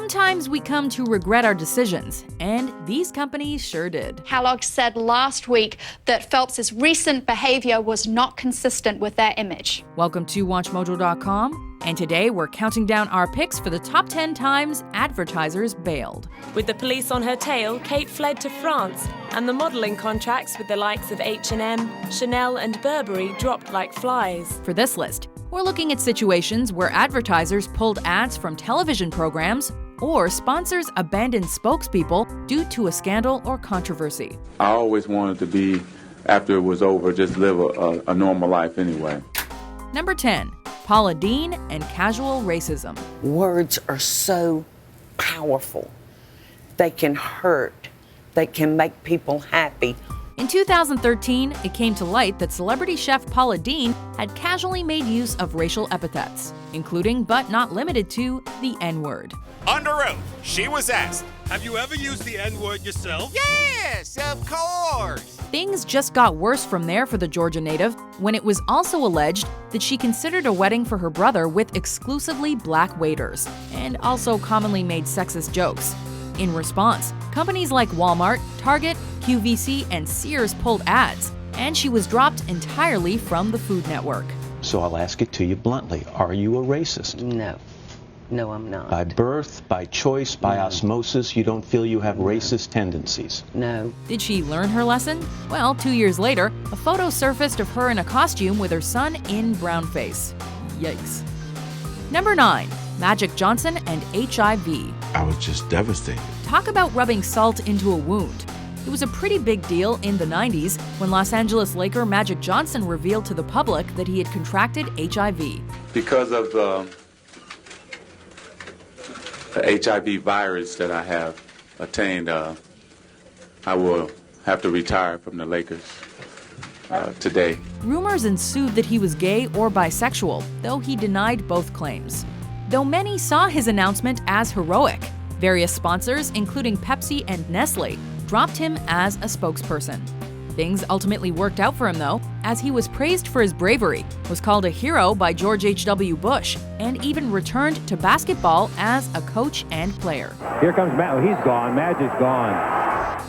Sometimes we come to regret our decisions, and these companies sure did. Kellogg said last week that Phelps' recent behavior was not consistent with their image. Welcome to WatchMojo.com, and today we're counting down our picks for the top 10 times advertisers bailed. With the police on her tail, Kate fled to France, and the modelling contracts with the likes of H&M, Chanel and Burberry dropped like flies. For this list, we're looking at situations where advertisers pulled ads from television programs or sponsors abandoned spokespeople due to a scandal or controversy. I always wanted to be, after it was over, just live a normal life anyway. Number 10, Paula Deen and casual racism. Words are so powerful. They can hurt. They can make people happy. In 2013, it came to light that celebrity chef Paula Deen had casually made use of racial epithets, including but not limited to the N-word. Under oath, she was asked, "Have you ever used the N-word yourself?" "Yes, of course." Things just got worse from there for the Georgia native when it was also alleged that she considered a wedding for her brother with exclusively black waiters, and also commonly made sexist jokes. In response, companies like Walmart, Target, QVC, and Sears pulled ads, and she was dropped entirely from the Food Network. So I'll ask it to you bluntly. Are you a racist? No. No, I'm not. By birth, by choice, by osmosis, you don't feel you have racist tendencies? No. Did she learn her lesson? Well, 2 years later, a photo surfaced of her in a costume with her son in brownface. Yikes. Number 9, Magic Johnson and HIV. I was just devastated. Talk about rubbing salt into a wound. It was a pretty big deal in the 90s when Los Angeles Laker Magic Johnson revealed to the public that he had contracted HIV. Because of the HIV virus that I have attained, I will have to retire from the Lakers today. Rumors ensued that he was gay or bisexual, though he denied both claims. Though many saw his announcement as heroic, various sponsors, including Pepsi and Nestle, dropped him as a spokesperson. Things ultimately worked out for him, though, as he was praised for his bravery, was called a hero by George H.W. Bush, and even returned to basketball as a coach and player. Here comes Matt. Oh, he's gone. Magic's gone.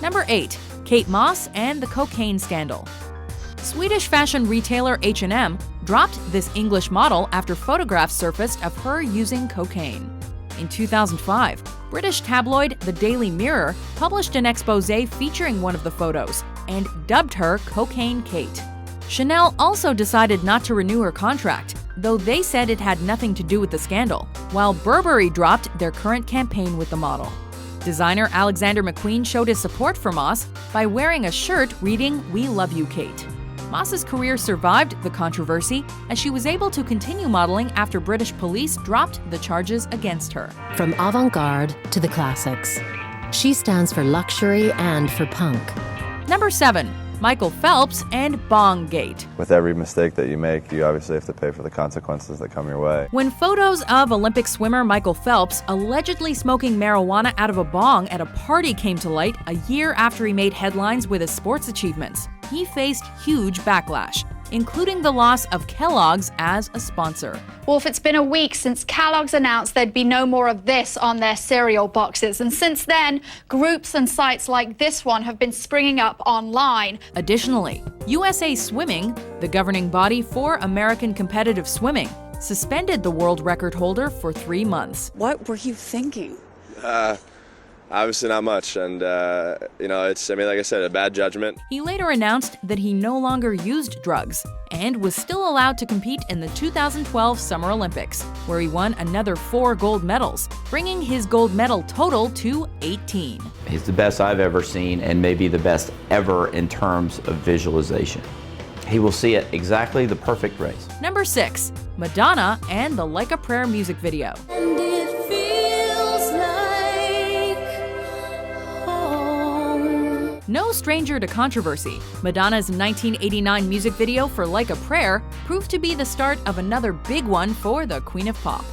Number 8, Kate Moss and the cocaine scandal. Swedish fashion retailer H&M dropped this English model after photographs surfaced of her using cocaine. In 2005, British tabloid The Daily Mirror published an exposé featuring one of the photos and dubbed her Cocaine Kate. Chanel also decided not to renew her contract, though they said it had nothing to do with the scandal, while Burberry dropped their current campaign with the model. Designer Alexander McQueen showed his support for Moss by wearing a shirt reading "We love you, Kate." Moss's career survived the controversy as she was able to continue modeling after British police dropped the charges against her. From avant-garde to the classics, she stands for luxury and for punk. Number 7, Michael Phelps and Bonggate. With every mistake that you make, you obviously have to pay for the consequences that come your way. When photos of Olympic swimmer Michael Phelps allegedly smoking marijuana out of a bong at a party came to light a year after he made headlines with his sports achievements, he faced huge backlash, including the loss of Kellogg's as a sponsor. Wolf, it's been a week since Kellogg's announced there'd be no more of this on their cereal boxes, and since then, groups and sites like this one have been springing up online. Additionally, USA Swimming, the governing body for American competitive swimming, suspended the world record holder for 3 months. What were you thinking? Obviously not much, and it's, like I said, a bad judgment. He later announced that he no longer used drugs and was still allowed to compete in the 2012 Summer Olympics, where he won another 4 gold medals, bringing his gold medal total to 18. He's the best I've ever seen, and maybe the best ever in terms of visualization. He will see it exactly the perfect race. Number 6, Madonna and the Like a Prayer music video. No stranger to controversy, Madonna's 1989 music video for Like a Prayer proved to be the start of another big one for the Queen of Pop.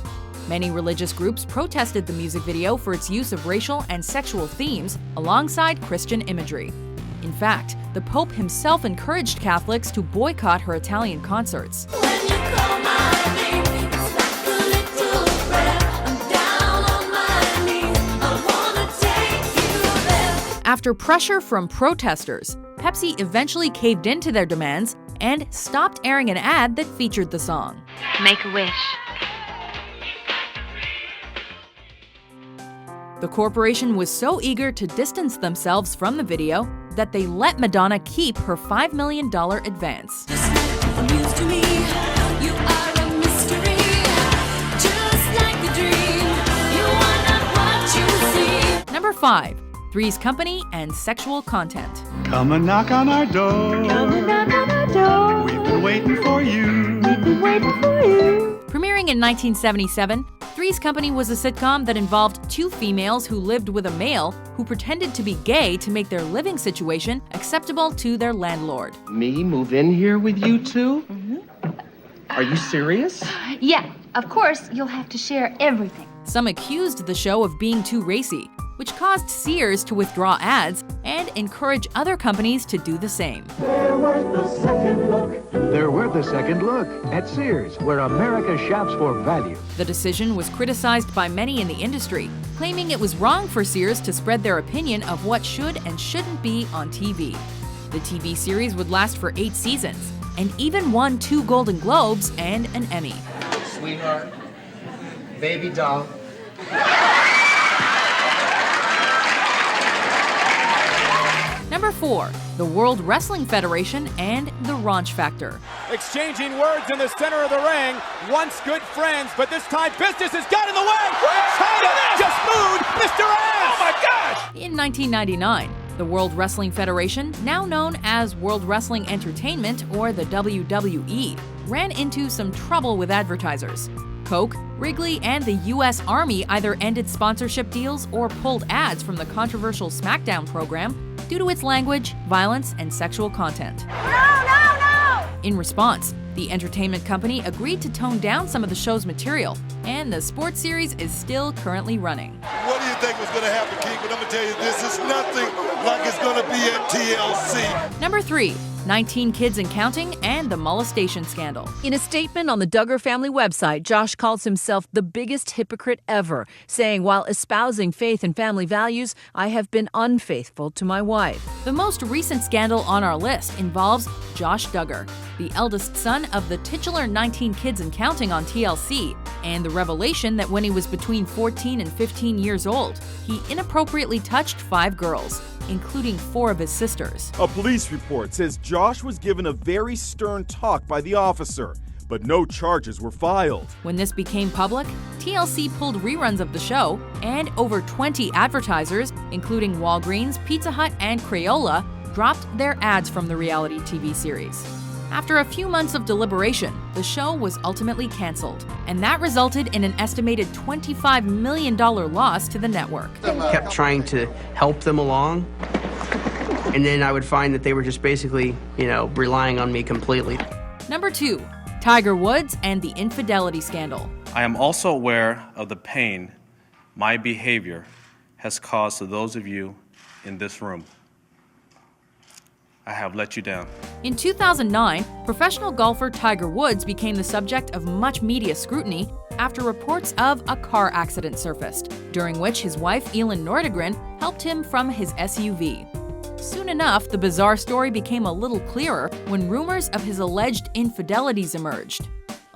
Many religious groups protested the music video for its use of racial and sexual themes alongside Christian imagery. In fact, the Pope himself encouraged Catholics to boycott her Italian concerts. After pressure from protesters, Pepsi eventually caved into their demands and stopped airing an ad that featured the song. Make a wish. The corporation was so eager to distance themselves from the video that they let Madonna keep her $5 million advance. Number 5. Three's Company and sexual content. Come and knock on our door. Come and knock on our door. We've been waiting for you. We've been waiting for you. Premiering in 1977, Three's Company was a sitcom that involved two females who lived with a male who pretended to be gay to make their living situation acceptable to their landlord. Me move in here with you two? Mm-hmm. Are you serious? Yeah, of course, you'll have to share everything. Some accused the show of being too racy, which caused Sears to withdraw ads and encourage other companies to do the same. They're worth the second look. They're worth a second look at Sears, where America shops for value. The decision was criticized by many in the industry, claiming it was wrong for Sears to spread their opinion of what should and shouldn't be on TV. The TV series would last for 8 seasons and even won 2 Golden Globes and an Emmy. Sweetheart, baby doll. Number 4, the World Wrestling Federation and the Raunch Factor. Exchanging words in the center of the ring. Once good friends, but this time business has got in the way. China just moved Mr. Ass. Oh my gosh! In 1999, the World Wrestling Federation, now known as World Wrestling Entertainment or the WWE, ran into some trouble with advertisers. Coke, Wrigley, and the U.S. Army either ended sponsorship deals or pulled ads from the controversial SmackDown program due to its language, violence, and sexual content. No! In response, the entertainment company agreed to tone down some of the show's material, and the sports series is still currently running. What do you think was going to happen, King? But I'm going to tell you, this is nothing like it's going to be at TLC. Number 3, 19 Kids and Counting and the molestation scandal. In a statement on the Duggar family website, Josh calls himself the biggest hypocrite ever, saying, while espousing faith and family values, I have been unfaithful to my wife. The most recent scandal on our list involves Josh Duggar, the eldest son of the titular 19 Kids and Counting on TLC, and the revelation that when he was between 14 and 15 years old, he inappropriately touched 5 girls, including 4 of his sisters. A police report says Josh was given a very stern talk by the officer, but no charges were filed. When this became public, TLC pulled reruns of the show, and over 20 advertisers, including Walgreens, Pizza Hut, and Crayola, dropped their ads from the reality TV series. After a few months of deliberation, the show was ultimately canceled, and that resulted in an estimated $25 million loss to the network. Kept trying to help them along, and then I would find that they were just basically, relying on me completely. Number 2, Tiger Woods and the infidelity scandal. I am also aware of the pain my behavior has caused to those of you in this room. I have let you down. In 2009, professional golfer Tiger Woods became the subject of much media scrutiny after reports of a car accident surfaced, during which his wife Elin Nordegren helped him from his SUV. Soon enough, the bizarre story became a little clearer when rumors of his alleged infidelities emerged.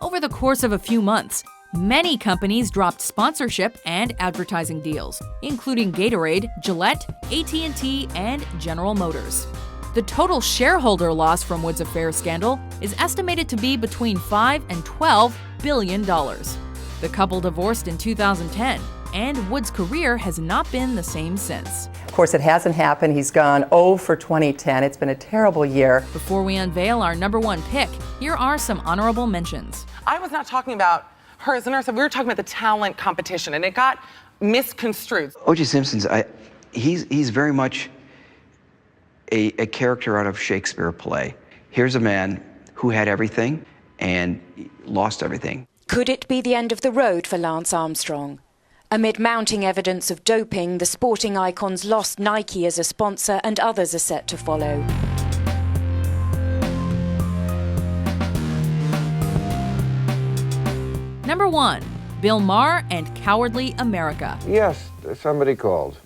Over the course of a few months, many companies dropped sponsorship and advertising deals, including Gatorade, Gillette, AT&T, and General Motors. The total shareholder loss from Woods' affair scandal is estimated to be between $5 and $12 billion. The couple divorced in 2010, and Woods' career has not been the same since. Of course, it hasn't happened. He's gone 0 for 2010. It's been a terrible year. Before we unveil our number 1 pick, here are some honorable mentions. I was not talking about her as a nurse. We were talking about the talent competition, and it got misconstrued. O.J. Simpson's, he's very much a character out of Shakespeare play. Here's a man who had everything and lost everything. Could it be the end of the road for Lance Armstrong? Amid mounting evidence of doping, the sporting icons lost Nike as a sponsor, and others are set to follow. Number 1, Bill Maher and Cowardly America. Yes, somebody called.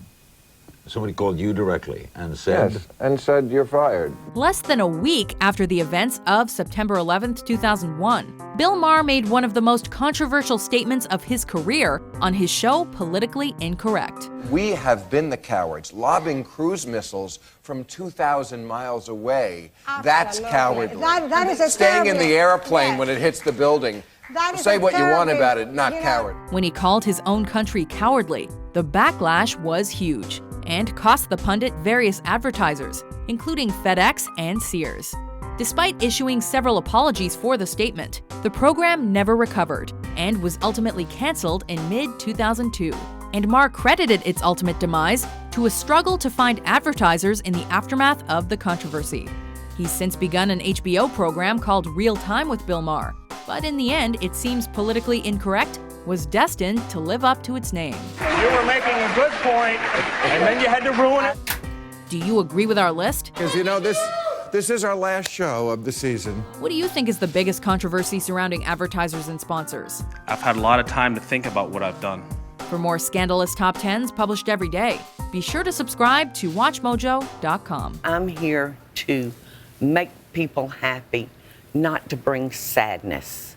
Somebody called you directly and said... Yes, and said you're fired. Less than a week after the events of September 11th, 2001, Bill Maher made one of the most controversial statements of his career on his show Politically Incorrect. We have been the cowards, lobbing cruise missiles from 2,000 miles away. Absolutely. That's cowardly. That is a Staying in the airplane yes. when it hits the building. That is Say a what you want terribly, about it, not coward. When he called his own country cowardly, the backlash was huge and cost the pundit various advertisers, including FedEx and Sears. Despite issuing several apologies for the statement, the program never recovered and was ultimately canceled in mid-2002. And Maher credited its ultimate demise to a struggle to find advertisers in the aftermath of the controversy. He's since begun an HBO program called Real Time with Bill Maher, but in the end, it seems Politically Incorrect was destined to live up to its name. You were making a good point, and then you had to ruin it. Do you agree with our list? Because, you know, this is our last show of the season. What do you think is the biggest controversy surrounding advertisers and sponsors? I've had a lot of time to think about what I've done. For more scandalous top 10s published every day, be sure to subscribe to WatchMojo.com. I'm here to make people happy, not to bring sadness.